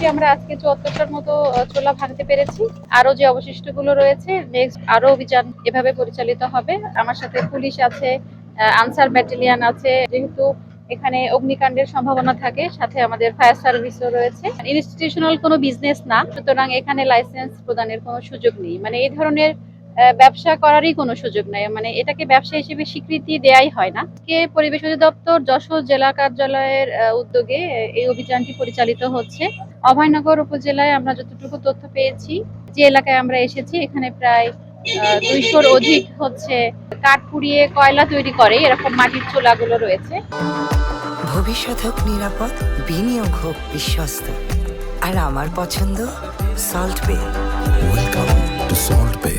মোটামুটি আমরা আজকে ৭৪টার মতো চোলা ভাঙতে পেরেছি। আরো যে অবশিষ্টগুলো রয়েছে নেক্সট আরো অভিযান এভাবে পরিচালিত হবে। আমার সাথে পুলিশ আছে, আনসার ব্যাটালিয়ন আছে, যেহেতু এখানে অগ্নিকাণ্ডের সম্ভাবনা থাকে, সাথে আমাদের ফায়ার সার্ভিসও রয়েছে। ইনস্টিটিউশনাল কোনো বিজনেস না, সুতরাং এখানে লাইসেন্স প্রদানের কোনো সুযোগ নেই। মানে এই ধরনের ব্যবসা করারই কোনো সুযোগ নাই, মানে এটাকে ব্যবসা হিসেবে স্বীকৃতি দেয়াই হয় না। আজকে পরিবেশ অধিদপ্তর যশোর জেলা কার্যালয়ের উদ্যোগে এই অভিযানটি পরিচালিত হচ্ছে। অভয়নগর উপজেলায় আমরা যতটুকু তথ্য পেয়েছি, যে এলাকায় আমরা এসেছি এখানে প্রায় ২০০-র অধিক হচ্ছে কাঠ পুড়িয়ে কয়লা তৈরি করে এরকম মাটির চুলাগুলো রয়েছে। ভবিষ্যৎ হোক নিরাপদ, বিনিয়োগ হোক বিশ্বস্ত, আর আমার পছন্দ সল্ট বে। ওয়েলকাম টু সল্ট বে।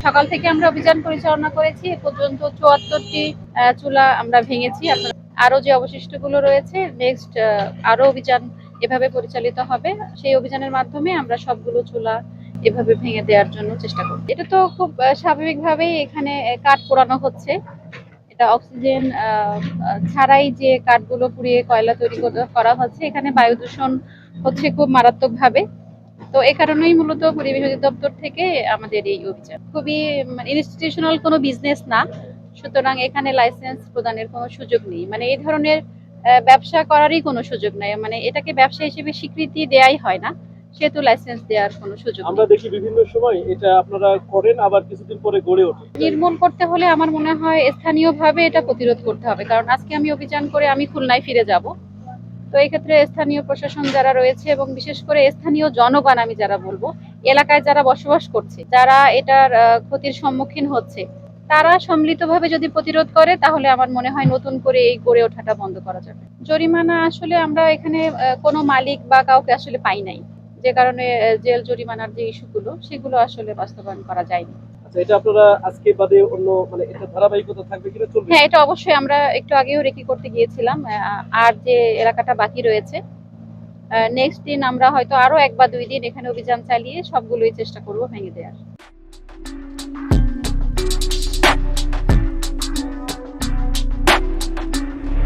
সকাল থেকে আমরা অভিযান পরিচালনা করেছি, এ পর্যন্ত ৭৪টি চুলা আমরা ভেঙেছি। আরো যে অবশিষ্টগুলো রয়েছে নেক্সট আরো অভিযান এভাবে পরিচালিত হবে। সেই অভিযানের মাধ্যমে আমরা সবগুলো চুলা এভাবে ভেঙে দেওয়ার জন্য চেষ্টা করব। এটা তো খুব স্বাভাবিকভাবেই এখানে কাঠ পোড়ানো হচ্ছে। এটা অক্সিজেন ছাড়াই যে কাঠগুলো পুড়িয়ে কয়লা তৈরি করা হচ্ছে, এখানে বায়ু দূষণ হচ্ছে খুব মারাত্মকভাবে। তো এই কারণেই মূলত পরিবেশ অধিদপ্তর থেকে আমাদের এই অভিযান। খুবই ইনস্টিটিউশনাল কোনো বিজনেস না, সুতরাং এখানে লাইসেন্স প্রদানের কোনো সুযোগ নেই। মানে এই ধরনের ব্যবসা করারই কোনো সুযোগ নাই, মানে এটাকে ব্যবসা হিসেবে স্বীকৃতি দেয়াই হয় না, সেহেতু লাইসেন্স দেওয়ার কোনো সুযোগ নেই। আমরা দেখি বিভিন্ন সময় এটা আপনারা করেন, আবার কিছুদিন পরে গড়ে ওঠে। নির্মূল করতে হলে আমার মনে হয় স্থানীয়ভাবে এটা প্রতিরোধ করতে হবে, কারণ আজকে আমি অভিযান করে আমি খুলনায় ফিরে যাব। তো এই ক্ষেত্রে স্থানীয় প্রশাসন যারা রয়েছে এবং বিশেষ করে স্থানীয় জনগণ, আমি যারা বলবো এলাকায় যারা বসবাস করছে, যারা এটার ক্ষতির সম্মুখীন হচ্ছে, তারা সম্মিলিতভাবে যদি প্রতিরোধ করে তাহলে আমার মনে হয় নতুন করে এই গড়ে ওঠাটা বন্ধ করা যাবে। জরিমানা আসলে আমরা এখানে কোনো মালিক বা কাউকে আসলে পাই নাই, যে কারণে জেল জরিমানার যে ইস্যুগুলো সেগুলো আসলে বাস্তবায়ন করা যায়নি। আচ্ছা, এটা আপনারা আজকে বাদে অন্য মানে এটা ধারাবাহিকতা থাকবে কিনা, চলবে? হ্যাঁ, এটা অবশ্যই। আমরা একটু আগেও রেকি করতে গিয়েছিলাম, আর যে এলাকাটা বাকি রয়েছে নেক্সট দিন আমরা হয়তো আরো ১ বা ২ দিন এখানে অভিযান চালিয়ে সবগুলোই চেষ্টা করব ভেঙে দেওয়ার।